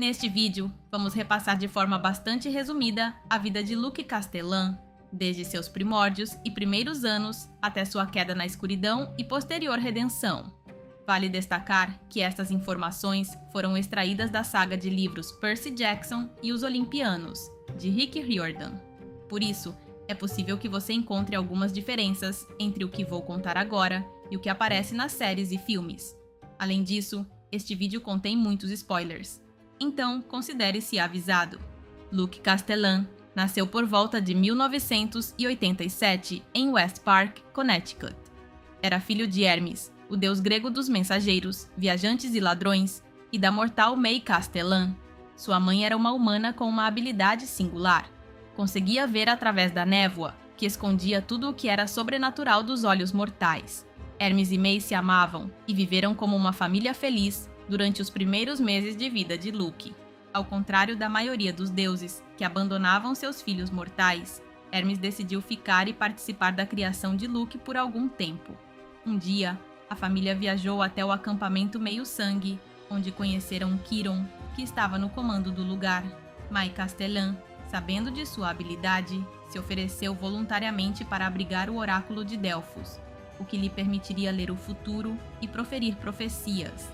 Neste vídeo, vamos repassar de forma bastante resumida a vida de Luke Castellan, desde seus primórdios e primeiros anos até sua queda na escuridão e posterior redenção. Vale destacar que estas informações foram extraídas da saga de livros Percy Jackson e os Olimpianos, de Rick Riordan. Por isso, é possível que você encontre algumas diferenças entre o que vou contar agora e o que aparece nas séries e filmes. Além disso, este vídeo contém muitos spoilers. Então, considere-se avisado. Luke Castellan nasceu por volta de 1987 em West Park, Connecticut. Era filho de Hermes, o deus grego dos mensageiros, viajantes e ladrões, e da mortal May Castellan. Sua mãe era uma humana com uma habilidade singular. Conseguia ver através da névoa, que escondia tudo o que era sobrenatural dos olhos mortais. Hermes e May se amavam e viveram como uma família feliz durante os primeiros meses de vida de Luke. Ao contrário da maioria dos deuses, que abandonavam seus filhos mortais, Hermes decidiu ficar e participar da criação de Luke por algum tempo. Um dia, a família viajou até o acampamento Meio-Sangue, onde conheceram Chiron, que estava no comando do lugar. May Castellan, sabendo de sua habilidade, se ofereceu voluntariamente para abrigar o oráculo de Delfos, o que lhe permitiria ler o futuro e proferir profecias.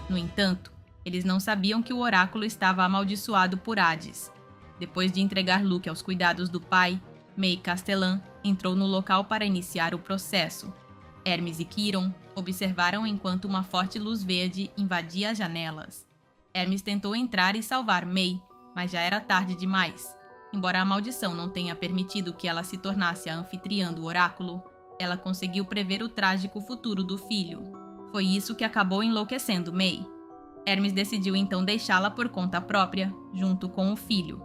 No entanto, eles não sabiam que o oráculo estava amaldiçoado por Hades. Depois de entregar Luke aos cuidados do pai, May Castellan entrou no local para iniciar o processo. Hermes e Chiron observaram enquanto uma forte luz verde invadia as janelas. Hermes tentou entrar e salvar May, mas já era tarde demais. Embora a maldição não tenha permitido que ela se tornasse a anfitriã do oráculo, ela conseguiu prever o trágico futuro do filho. Foi isso que acabou enlouquecendo May. Hermes decidiu então deixá-la por conta própria, junto com o filho.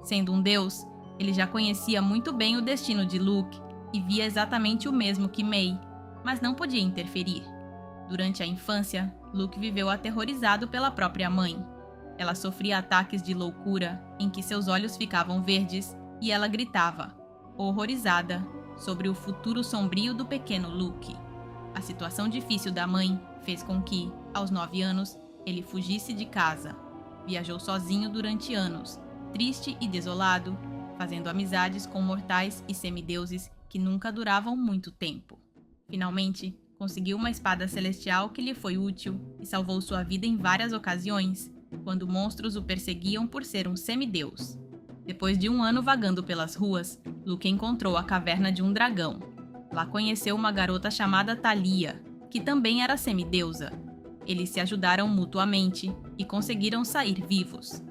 Sendo um deus, ele já conhecia muito bem o destino de Luke e via exatamente o mesmo que May, mas não podia interferir. Durante a infância, Luke viveu aterrorizado pela própria mãe. Ela sofria ataques de loucura, em que seus olhos ficavam verdes, e ela gritava, horrorizada, sobre o futuro sombrio do pequeno Luke. A situação difícil da mãe fez com que, aos 9 anos, ele fugisse de casa. Viajou sozinho durante anos, triste e desolado, fazendo amizades com mortais e semideuses que nunca duravam muito tempo. Finalmente, conseguiu uma espada celestial que lhe foi útil e salvou sua vida em várias ocasiões, quando monstros o perseguiam por ser um semideus. Depois de um ano vagando pelas ruas, Luke encontrou a caverna de um dragão. Lá conheceu uma garota chamada Thalia, que também era semideusa. Eles se ajudaram mutuamente e conseguiram sair vivos.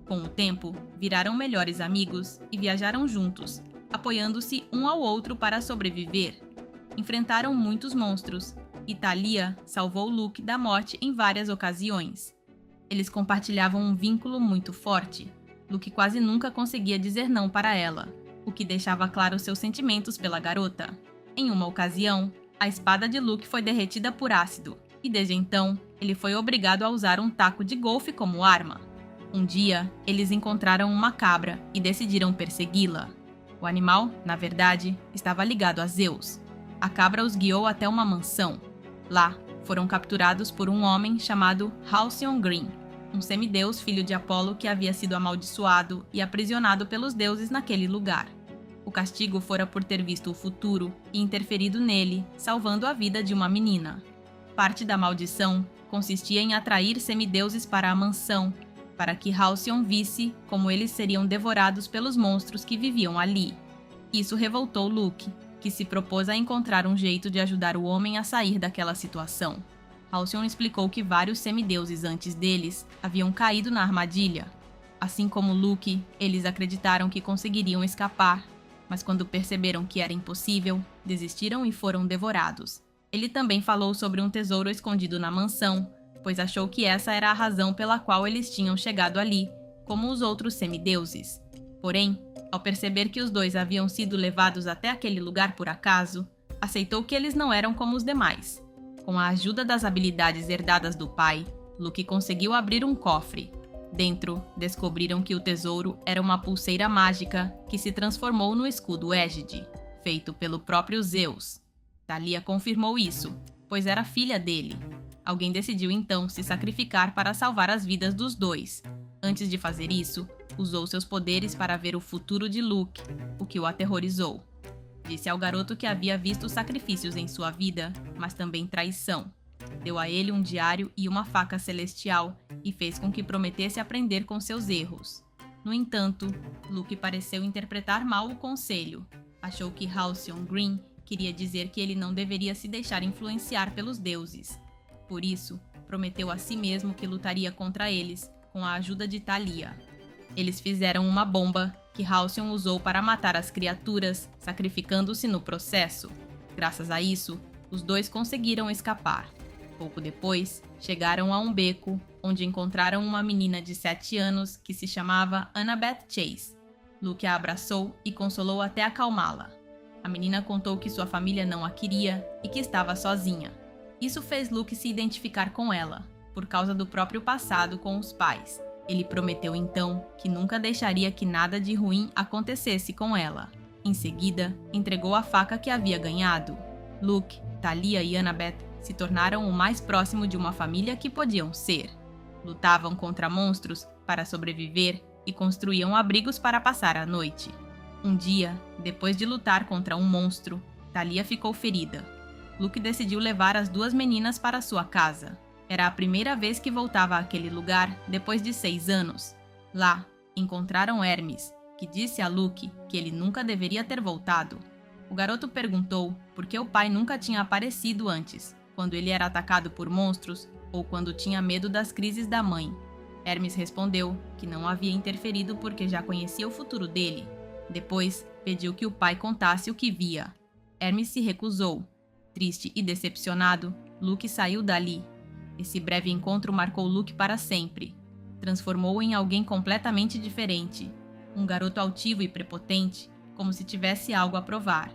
Com o tempo, viraram melhores amigos e viajaram juntos, apoiando-se um ao outro para sobreviver. Enfrentaram muitos monstros, e Thalia salvou Luke da morte em várias ocasiões. Eles compartilhavam um vínculo muito forte. Luke quase nunca conseguia dizer não para ela, o que deixava claro seus sentimentos pela garota. Em uma ocasião, a espada de Luke foi derretida por ácido, e desde então, ele foi obrigado a usar um taco de golfe como arma. Um dia, eles encontraram uma cabra e decidiram persegui-la. O animal, na verdade, estava ligado a Zeus. A cabra os guiou até uma mansão. Lá, foram capturados por um homem chamado Halcyon Green, um semideus filho de Apolo que havia sido amaldiçoado e aprisionado pelos deuses naquele lugar. O castigo fora por ter visto o futuro e interferido nele, salvando a vida de uma menina. Parte da maldição consistia em atrair semideuses para a mansão, para que Halcyon visse como eles seriam devorados pelos monstros que viviam ali. Isso revoltou Luke, que se propôs a encontrar um jeito de ajudar o homem a sair daquela situação. Halcyon explicou que vários semideuses antes deles haviam caído na armadilha. Assim como Luke, eles acreditaram que conseguiriam escapar, mas quando perceberam que era impossível, desistiram e foram devorados. Ele também falou sobre um tesouro escondido na mansão, pois achou que essa era a razão pela qual eles tinham chegado ali, como os outros semideuses. Porém, ao perceber que os dois haviam sido levados até aquele lugar por acaso, aceitou que eles não eram como os demais. Com a ajuda das habilidades herdadas do pai, Luke conseguiu abrir um cofre. Dentro, descobriram que o tesouro era uma pulseira mágica que se transformou no escudo Égide, feito pelo próprio Zeus. Thalia confirmou isso, pois era filha dele. Alguém decidiu então se sacrificar para salvar as vidas dos dois. Antes de fazer isso, usou seus poderes para ver o futuro de Luke, o que o aterrorizou. Disse ao garoto que havia visto sacrifícios em sua vida, mas também traição. Deu a ele um diário e uma faca celestial e fez com que prometesse aprender com seus erros. No entanto, Luke pareceu interpretar mal o conselho. Achou que Halcyon Green queria dizer que ele não deveria se deixar influenciar pelos deuses. Por isso, prometeu a si mesmo que lutaria contra eles com a ajuda de Thalia. Eles fizeram uma bomba que Halcyon usou para matar as criaturas, sacrificando-se no processo. Graças a isso, os dois conseguiram escapar. Pouco depois, chegaram a um beco, onde encontraram uma menina de 7 anos que se chamava Annabeth Chase. Luke a abraçou e consolou até acalmá-la. A menina contou que sua família não a queria e que estava sozinha. Isso fez Luke se identificar com ela, por causa do próprio passado com os pais. Ele prometeu então que nunca deixaria que nada de ruim acontecesse com ela. Em seguida, entregou a faca que havia ganhado. Luke, Thalia e Annabeth se tornaram o mais próximo de uma família que podiam ser. Lutavam contra monstros para sobreviver e construíam abrigos para passar a noite. Um dia, depois de lutar contra um monstro, Thalia ficou ferida. Luke decidiu levar as duas meninas para sua casa. Era a primeira vez que voltava àquele lugar depois de 6 anos. Lá, encontraram Hermes, que disse a Luke que ele nunca deveria ter voltado. O garoto perguntou por que o pai nunca tinha aparecido antes, quando ele era atacado por monstros ou quando tinha medo das crises da mãe. Hermes respondeu que não havia interferido porque já conhecia o futuro dele. Depois, pediu que o pai contasse o que via. Hermes se recusou. Triste e decepcionado, Luke saiu dali. Esse breve encontro marcou Luke para sempre. Transformou-o em alguém completamente diferente. Um garoto altivo e prepotente, como se tivesse algo a provar.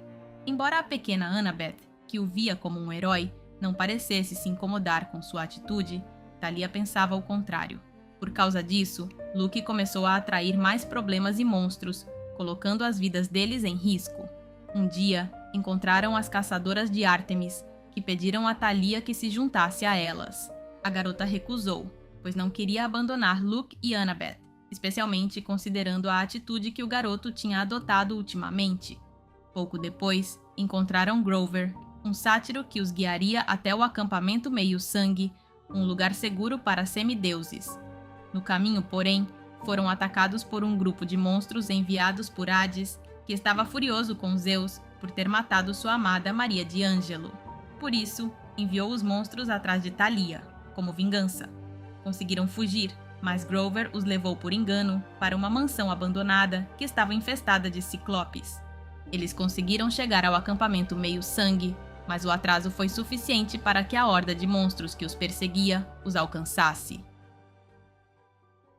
Embora a pequena Annabeth, que o via como um herói, não parecesse se incomodar com sua atitude, Thalia pensava o contrário. Por causa disso, Luke começou a atrair mais problemas e monstros, colocando as vidas deles em risco. Um dia, encontraram as caçadoras de Ártemis, que pediram a Thalia que se juntasse a elas. A garota recusou, pois não queria abandonar Luke e Annabeth, especialmente considerando a atitude que o garoto tinha adotado ultimamente. Pouco depois, encontraram Grover, um sátiro que os guiaria até o acampamento Meio-Sangue, um lugar seguro para semideuses. No caminho, porém, foram atacados por um grupo de monstros enviados por Hades, que estava furioso com Zeus por ter matado sua amada Maria de Ângelo. Por isso, enviou os monstros atrás de Thalia, como vingança. Conseguiram fugir, mas Grover os levou por engano para uma mansão abandonada que estava infestada de ciclopes. Eles conseguiram chegar ao acampamento Meio-Sangue, mas o atraso foi suficiente para que a horda de monstros que os perseguia os alcançasse.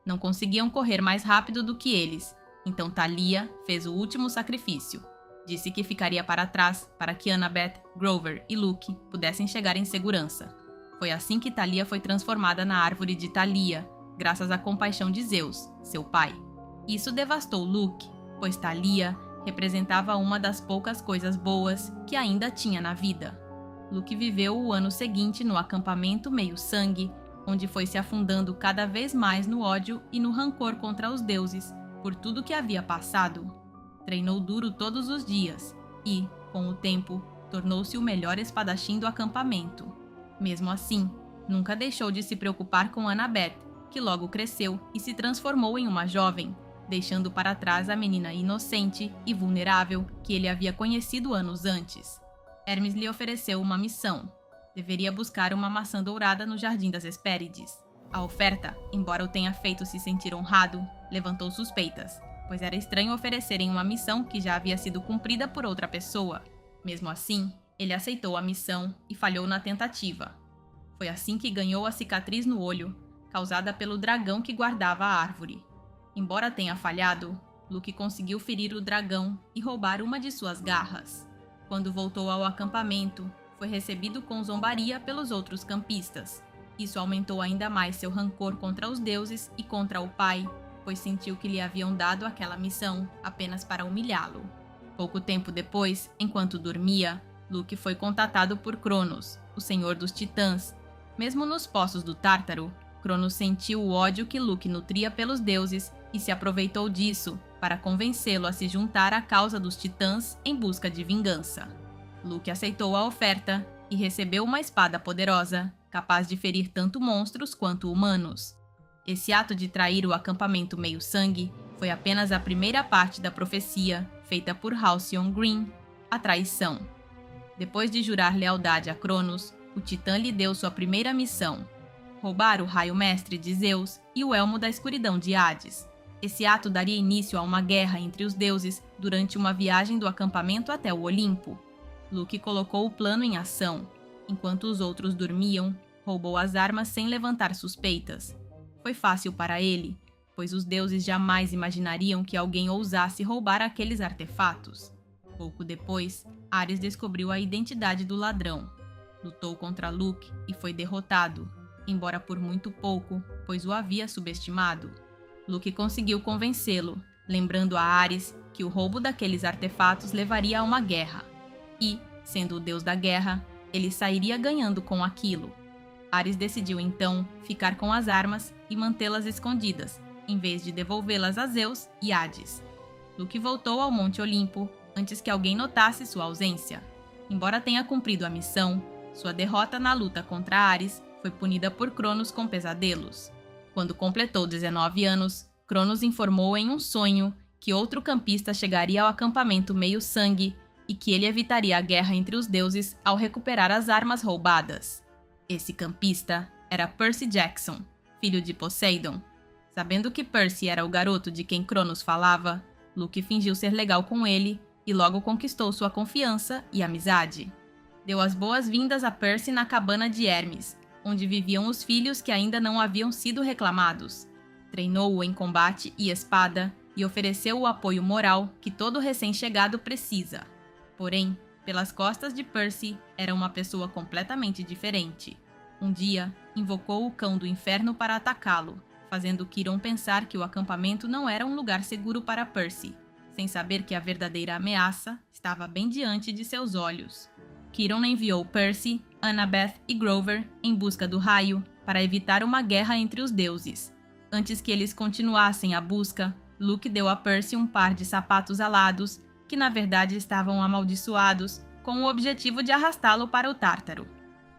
Não conseguiam correr mais rápido do que eles, então Thalia fez o último sacrifício. Disse que ficaria para trás para que Annabeth, Grover e Luke pudessem chegar em segurança. Foi assim que Thalia foi transformada na árvore de Thalia, graças à compaixão de Zeus, seu pai. Isso devastou Luke, pois Thalia representava uma das poucas coisas boas que ainda tinha na vida. Luke viveu o ano seguinte no acampamento Meio-Sangue, onde foi se afundando cada vez mais no ódio e no rancor contra os deuses por tudo que havia passado. Treinou duro todos os dias e, com o tempo, tornou-se o melhor espadachim do acampamento. Mesmo assim, nunca deixou de se preocupar com Annabeth, que logo cresceu e se transformou em uma jovem, deixando para trás a menina inocente e vulnerável que ele havia conhecido anos antes. Hermes lhe ofereceu uma missão. Deveria buscar uma maçã dourada no Jardim das Hespérides. A oferta, embora o tenha feito se sentir honrado, levantou suspeitas, pois era estranho oferecerem uma missão que já havia sido cumprida por outra pessoa. Mesmo assim, ele aceitou a missão e falhou na tentativa. Foi assim que ganhou a cicatriz no olho, causada pelo dragão que guardava a árvore. Embora tenha falhado, Luke conseguiu ferir o dragão e roubar uma de suas garras. Quando voltou ao acampamento, foi recebido com zombaria pelos outros campistas. Isso aumentou ainda mais seu rancor contra os deuses e contra o pai, pois sentiu que lhe haviam dado aquela missão apenas para humilhá-lo. Pouco tempo depois, enquanto dormia, Luke foi contatado por Cronos, o senhor dos titãs. Mesmo nos poços do Tártaro, Cronos sentiu o ódio que Luke nutria pelos deuses e se aproveitou disso para convencê-lo a se juntar à causa dos titãs em busca de vingança. Luke aceitou a oferta e recebeu uma espada poderosa, capaz de ferir tanto monstros quanto humanos. Esse ato de trair o acampamento meio-sangue foi apenas a primeira parte da profecia feita por Halcyon Green, a traição. Depois de jurar lealdade a Cronos, o Titã lhe deu sua primeira missão: roubar o raio mestre de Zeus e o elmo da escuridão de Hades. Esse ato daria início a uma guerra entre os deuses durante uma viagem do acampamento até o Olimpo. Luke colocou o plano em ação. Enquanto os outros dormiam, roubou as armas sem levantar suspeitas. Foi fácil para ele, pois os deuses jamais imaginariam que alguém ousasse roubar aqueles artefatos. Pouco depois, Ares descobriu a identidade do ladrão. Lutou contra Luke e foi derrotado, embora por muito pouco, pois o havia subestimado. Luke conseguiu convencê-lo, lembrando a Ares que o roubo daqueles artefatos levaria a uma guerra. E, sendo o deus da guerra, ele sairia ganhando com aquilo. Ares decidiu então ficar com as armas e mantê-las escondidas, em vez de devolvê-las a Zeus e Hades. Luke voltou ao Monte Olimpo antes que alguém notasse sua ausência. Embora tenha cumprido a missão, sua derrota na luta contra Ares foi punida por Cronos com pesadelos. Quando completou 19 anos, Cronos informou em um sonho que outro campista chegaria ao acampamento meio-sangue e que ele evitaria a guerra entre os deuses ao recuperar as armas roubadas. Esse campista era Percy Jackson, filho de Poseidon. Sabendo que Percy era o garoto de quem Cronos falava, Luke fingiu ser legal com ele e logo conquistou sua confiança e amizade. Deu as boas-vindas a Percy na cabana de Hermes, onde viviam os filhos que ainda não haviam sido reclamados. Treinou-o em combate e espada e ofereceu o apoio moral que todo recém-chegado precisa. Porém, pelas costas de Percy, era uma pessoa completamente diferente. Um dia, invocou o cão do inferno para atacá-lo, fazendo Chiron pensar que o acampamento não era um lugar seguro para Percy, sem saber que a verdadeira ameaça estava bem diante de seus olhos. Chiron enviou Percy, Annabeth e Grover em busca do raio para evitar uma guerra entre os deuses. Antes que eles continuassem a busca, Luke deu a Percy um par de sapatos alados, que na verdade estavam amaldiçoados, com o objetivo de arrastá-lo para o Tártaro.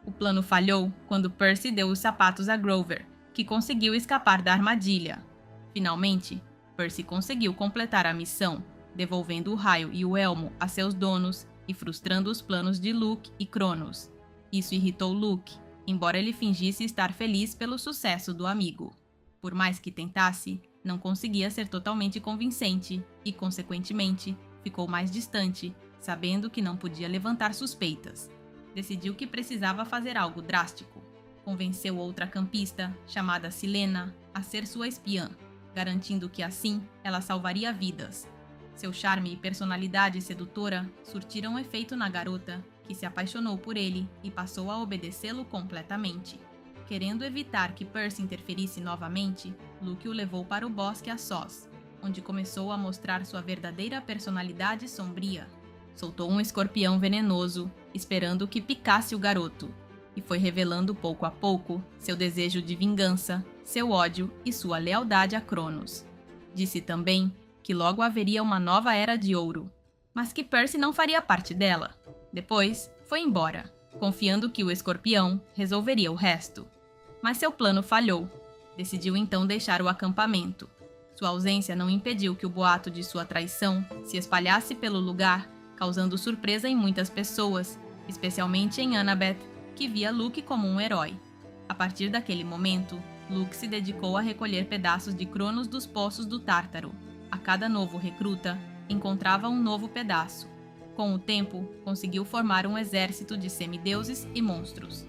O plano falhou quando Percy deu os sapatos a Grover, que conseguiu escapar da armadilha. Finalmente, Percy conseguiu completar a missão, devolvendo o raio e o elmo a seus donos e frustrando os planos de Luke e Cronos. Isso irritou Luke, embora ele fingisse estar feliz pelo sucesso do amigo. Por mais que tentasse, não conseguia ser totalmente convincente e, consequentemente, ficou mais distante, sabendo que não podia levantar suspeitas. Decidiu que precisava fazer algo drástico. Convenceu outra campista, chamada Silena, a ser sua espiã, garantindo que assim ela salvaria vidas. Seu charme e personalidade sedutora surtiram efeito na garota, que se apaixonou por ele e passou a obedecê-lo completamente. Querendo evitar que Percy interferisse novamente, Luke o levou para o bosque a sós, onde começou a mostrar sua verdadeira personalidade sombria. Soltou um escorpião venenoso, esperando que picasse o garoto, e foi revelando pouco a pouco seu desejo de vingança, seu ódio e sua lealdade a Cronos. Disse também que logo haveria uma nova Era de Ouro, mas que Percy não faria parte dela. Depois, foi embora, confiando que o escorpião resolveria o resto. Mas seu plano falhou. Decidiu então deixar o acampamento. Sua ausência não impediu que o boato de sua traição se espalhasse pelo lugar, causando surpresa em muitas pessoas, especialmente em Annabeth, que via Luke como um herói. A partir daquele momento, Luke se dedicou a recolher pedaços de Cronos dos poços do Tártaro. A cada novo recruta, encontrava um novo pedaço. Com o tempo, conseguiu formar um exército de semideuses e monstros.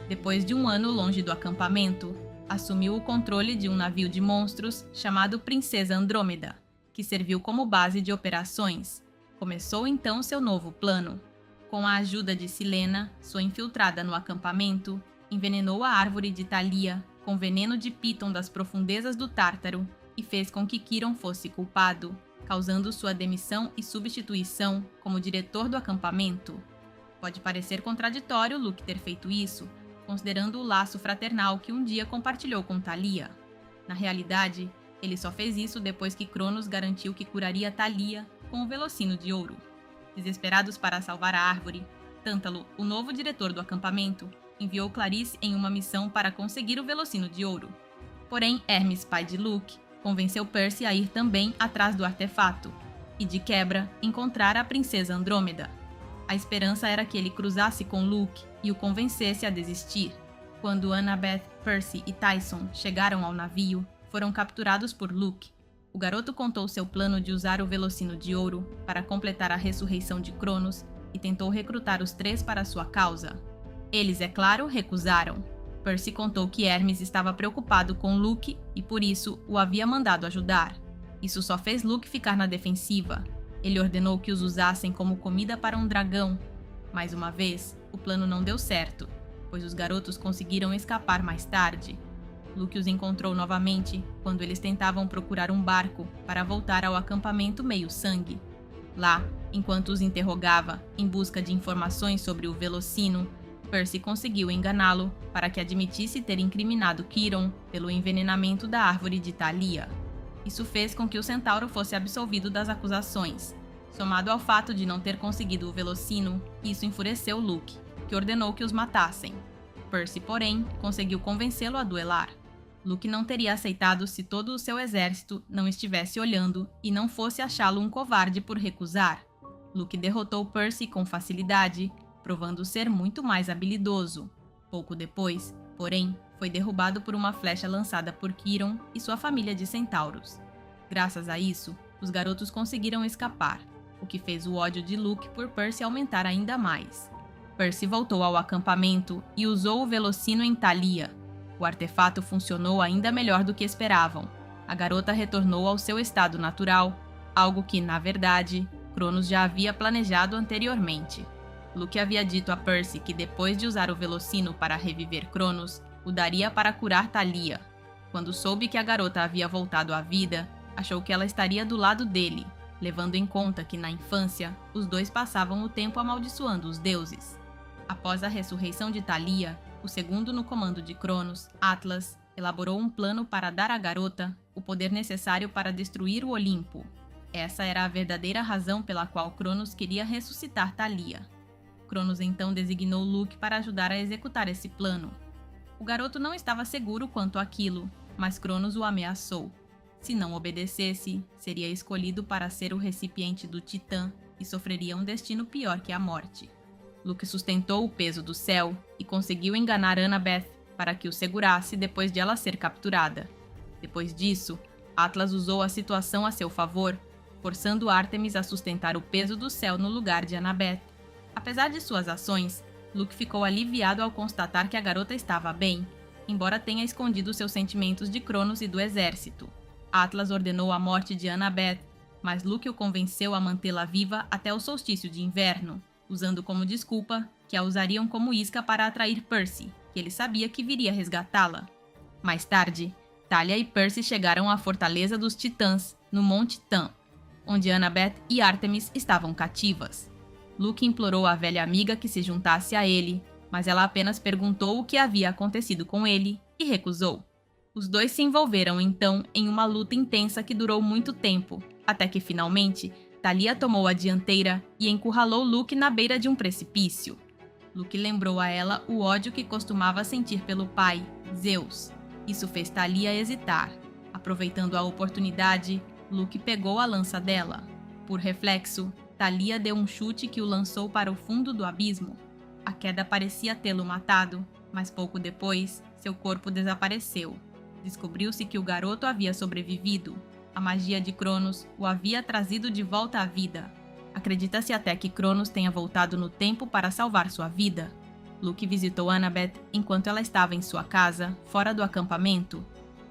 Depois de um ano longe do acampamento, assumiu o controle de um navio de monstros chamado Princesa Andrômeda, que serviu como base de operações. Começou então seu novo plano. Com a ajuda de Silena, sua infiltrada no acampamento, envenenou a árvore de Thalia com veneno de Piton das profundezas do Tártaro e fez com que Chiron fosse culpado, causando sua demissão e substituição como diretor do acampamento. Pode parecer contraditório Luke ter feito isso, considerando o laço fraternal que um dia compartilhou com Thalia. Na realidade, ele só fez isso depois que Cronos garantiu que curaria Thalia com o Velocino de Ouro. Desesperados para salvar a árvore, Tântalo, o novo diretor do acampamento, enviou Clarice em uma missão para conseguir o Velocino de Ouro. Porém, Hermes, pai de Luke, convenceu Percy a ir também atrás do artefato e, de quebra, encontrar a princesa Andrômeda. A esperança era que ele cruzasse com Luke e o convencesse a desistir. Quando Annabeth, Percy e Tyson chegaram ao navio, foram capturados por Luke. O garoto contou seu plano de usar o Velocino de Ouro para completar a ressurreição de Cronos e tentou recrutar os três para sua causa. Eles, é claro, recusaram. Percy contou que Hermes estava preocupado com Luke e por isso o havia mandado ajudar. Isso só fez Luke ficar na defensiva. Ele ordenou que os usassem como comida para um dragão. Mais uma vez, o plano não deu certo, pois os garotos conseguiram escapar mais tarde. Luke os encontrou novamente quando eles tentavam procurar um barco para voltar ao acampamento Meio-Sangue. Lá, enquanto os interrogava em busca de informações sobre o Velocino, Percy conseguiu enganá-lo para que admitisse ter incriminado Chiron pelo envenenamento da árvore de Thalia. Isso fez com que o centauro fosse absolvido das acusações. Somado ao fato de não ter conseguido o Velocino, isso enfureceu Luke, que ordenou que os matassem. Percy, porém, conseguiu convencê-lo a duelar. Luke não teria aceitado se todo o seu exército não estivesse olhando e não fosse achá-lo um covarde por recusar. Luke derrotou Percy com facilidade, provando ser muito mais habilidoso. Pouco depois, porém, foi derrubado por uma flecha lançada por Chiron e sua família de centauros. Graças a isso, os garotos conseguiram escapar, o que fez o ódio de Luke por Percy aumentar ainda mais. Percy voltou ao acampamento e usou o Velocino em Thalia. O artefato funcionou ainda melhor do que esperavam. A garota retornou ao seu estado natural, algo que, na verdade, Cronos já havia planejado anteriormente. Luke havia dito a Percy que depois de usar o Velocino para reviver Cronos, o daria para curar Thalia. Quando soube que a garota havia voltado à vida, achou que ela estaria do lado dele, levando em conta que na infância, os dois passavam o tempo amaldiçoando os deuses. Após a ressurreição de Thalia, o segundo no comando de Cronos, Atlas, elaborou um plano para dar à garota o poder necessário para destruir o Olimpo. Essa era a verdadeira razão pela qual Cronos queria ressuscitar Thalia. Cronos então designou Luke para ajudar a executar esse plano. O garoto não estava seguro quanto àquilo, mas Cronos o ameaçou. Se não obedecesse, seria escolhido para ser o recipiente do Titã e sofreria um destino pior que a morte. Luke sustentou o peso do céu e conseguiu enganar Annabeth para que o segurasse depois de ela ser capturada. Depois disso, Atlas usou a situação a seu favor, forçando Ártemis a sustentar o peso do céu no lugar de Annabeth. Apesar de suas ações, Luke ficou aliviado ao constatar que a garota estava bem, embora tenha escondido seus sentimentos de Cronos e do exército. Atlas ordenou a morte de Annabeth, mas Luke o convenceu a mantê-la viva até o solstício de inverno, usando como desculpa que a usariam como isca para atrair Percy, que ele sabia que viria resgatá-la. Mais tarde, Thalia e Percy chegaram à Fortaleza dos Titãs, no Monte Tan, onde Annabeth e Ártemis estavam cativas. Luke implorou à velha amiga que se juntasse a ele, mas ela apenas perguntou o que havia acontecido com ele e recusou. Os dois se envolveram então em uma luta intensa que durou muito tempo, até que finalmente Thalia tomou a dianteira e encurralou Luke na beira de um precipício. Luke lembrou a ela o ódio que costumava sentir pelo pai, Zeus. Isso fez Thalia hesitar. Aproveitando a oportunidade, Luke pegou a lança dela. Por reflexo, Thalia deu um chute que o lançou para o fundo do abismo. A queda parecia tê-lo matado, mas pouco depois, seu corpo desapareceu. Descobriu-se que o garoto havia sobrevivido. A magia de Cronos o havia trazido de volta à vida. Acredita-se até que Cronos tenha voltado no tempo para salvar sua vida. Luke visitou Annabeth enquanto ela estava em sua casa, fora do acampamento.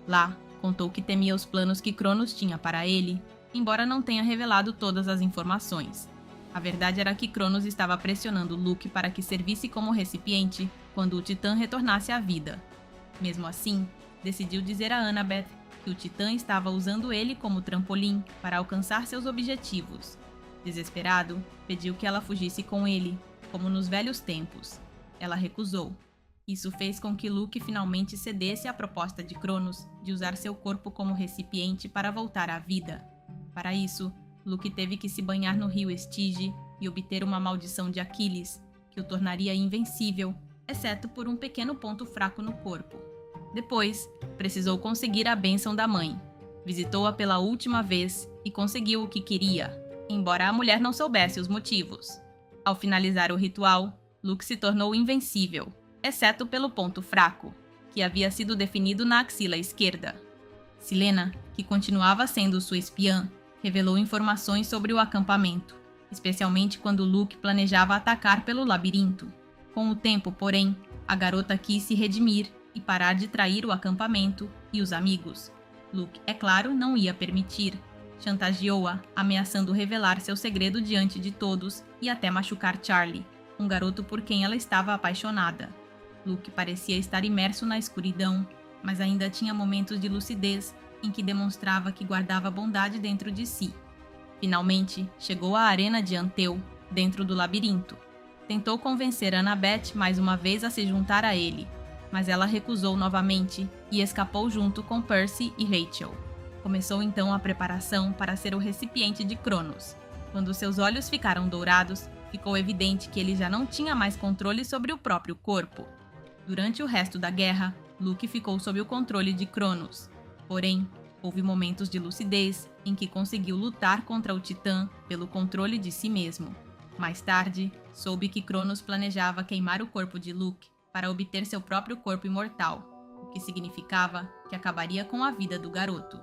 Lá, contou que temia os planos que Cronos tinha para ele, embora não tenha revelado todas as informações. A verdade era que Cronos estava pressionando Luke para que servisse como recipiente quando o Titã retornasse à vida. Mesmo assim, decidiu dizer a Annabeth que o Titã estava usando ele como trampolim para alcançar seus objetivos. Desesperado, pediu que ela fugisse com ele, como nos velhos tempos. Ela recusou. Isso fez com que Luke finalmente cedesse à proposta de Cronos de usar seu corpo como recipiente para voltar à vida. Para isso, Luke teve que se banhar no rio Estige e obter uma maldição de Aquiles, que o tornaria invencível, exceto por um pequeno ponto fraco no corpo. Depois, precisou conseguir a bênção da mãe. Visitou-a pela última vez e conseguiu o que queria, embora a mulher não soubesse os motivos. Ao finalizar o ritual, Luke se tornou invencível, exceto pelo ponto fraco, que havia sido definido na axila esquerda. Silena, que continuava sendo sua espiã, revelou informações sobre o acampamento, especialmente quando Luke planejava atacar pelo labirinto. Com o tempo, porém, a garota quis se redimir e parar de trair o acampamento e os amigos. Luke, é claro, não ia permitir. Chantageou-a, ameaçando revelar seu segredo diante de todos e até machucar Charlie, um garoto por quem ela estava apaixonada. Luke parecia estar imerso na escuridão, mas ainda tinha momentos de lucidez em que demonstrava que guardava bondade dentro de si. Finalmente, chegou à arena de Anteu, dentro do labirinto. Tentou convencer Annabeth mais uma vez a se juntar a ele, mas ela recusou novamente e escapou junto com Percy e Rachel. Começou então a preparação para ser o recipiente de Cronos. Quando seus olhos ficaram dourados, ficou evidente que ele já não tinha mais controle sobre o próprio corpo. Durante o resto da guerra, Luke ficou sob o controle de Cronos. Porém, houve momentos de lucidez em que conseguiu lutar contra o Titã pelo controle de si mesmo. Mais tarde, soube que Cronos planejava queimar o corpo de Luke para obter seu próprio corpo imortal, o que significava que acabaria com a vida do garoto.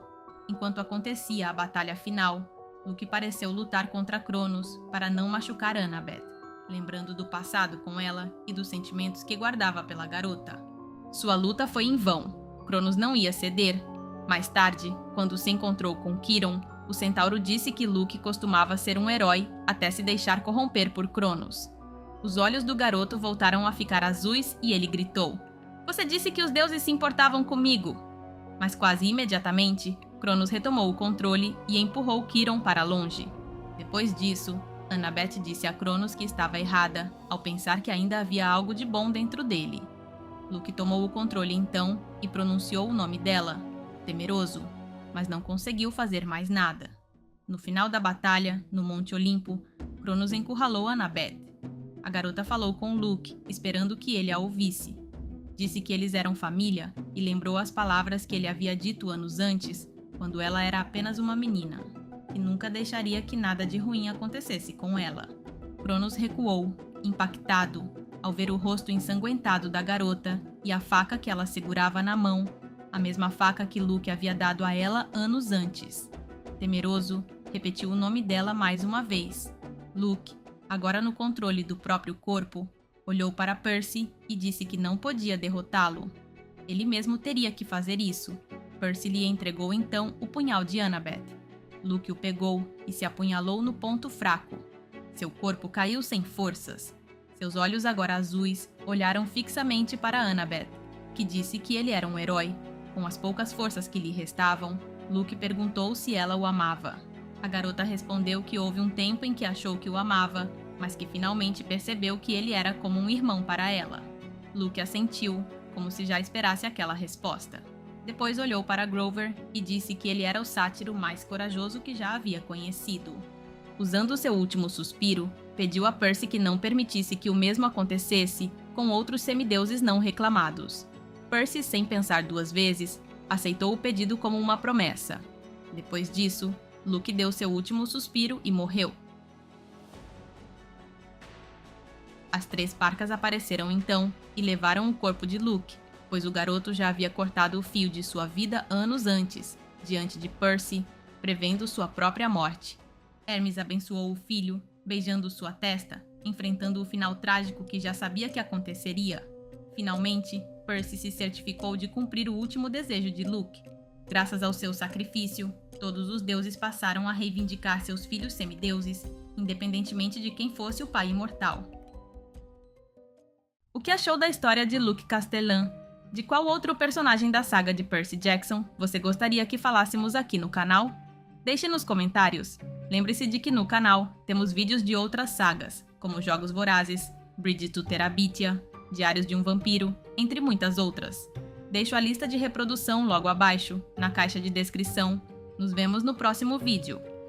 Enquanto acontecia a batalha final, Luke pareceu lutar contra Cronos para não machucar Annabeth, lembrando do passado com ela e dos sentimentos que guardava pela garota. Sua luta foi em vão. Cronos não ia ceder. Mais tarde, quando se encontrou com Chiron, o centauro disse que Luke costumava ser um herói até se deixar corromper por Cronos. Os olhos do garoto voltaram a ficar azuis e ele gritou: "Você disse que os deuses se importavam comigo!" Mas quase imediatamente, Cronos retomou o controle e empurrou Chiron para longe. Depois disso, Annabeth disse a Cronos que estava errada, ao pensar que ainda havia algo de bom dentro dele. Luke tomou o controle então e pronunciou o nome dela, temeroso, mas não conseguiu fazer mais nada. No final da batalha, no Monte Olimpo, Cronos encurralou Annabeth. A garota falou com Luke, esperando que ele a ouvisse. Disse que eles eram família e lembrou as palavras que ele havia dito anos antes, quando ela era apenas uma menina, que nunca deixaria que nada de ruim acontecesse com ela. Cronos recuou, impactado, ao ver o rosto ensanguentado da garota e a faca que ela segurava na mão, a mesma faca que Luke havia dado a ela anos antes. Temeroso, repetiu o nome dela mais uma vez. Luke, agora no controle do próprio corpo, olhou para Percy e disse que não podia derrotá-lo. Ele mesmo teria que fazer isso. Percy lhe entregou então o punhal de Annabeth. Luke o pegou e se apunhalou no ponto fraco. Seu corpo caiu sem forças. Seus olhos agora azuis olharam fixamente para Annabeth, que disse que ele era um herói. Com as poucas forças que lhe restavam, Luke perguntou se ela o amava. A garota respondeu que houve um tempo em que achou que o amava, mas que finalmente percebeu que ele era como um irmão para ela. Luke assentiu, como se já esperasse aquela resposta. Depois olhou para Grover e disse que ele era o sátiro mais corajoso que já havia conhecido. Usando seu último suspiro, pediu a Percy que não permitisse que o mesmo acontecesse com outros semideuses não reclamados. Percy, sem pensar duas vezes, aceitou o pedido como uma promessa. Depois disso, Luke deu seu último suspiro e morreu. As 3 parcas apareceram então e levaram o corpo de Luke, pois o garoto já havia cortado o fio de sua vida anos antes, diante de Percy, prevendo sua própria morte. Hermes abençoou o filho, beijando sua testa, enfrentando o final trágico que já sabia que aconteceria. Finalmente, Percy se certificou de cumprir o último desejo de Luke. Graças ao seu sacrifício, todos os deuses passaram a reivindicar seus filhos semideuses, independentemente de quem fosse o pai imortal. O que achou da história de Luke Castellan? De qual outro personagem da saga de Percy Jackson você gostaria que falássemos aqui no canal? Deixe nos comentários. Lembre-se de que no canal temos vídeos de outras sagas, como Jogos Vorazes, Bridge to Terabithia, Diários de um Vampiro, entre muitas outras. Deixo a lista de reprodução logo abaixo, na caixa de descrição. Nos vemos no próximo vídeo.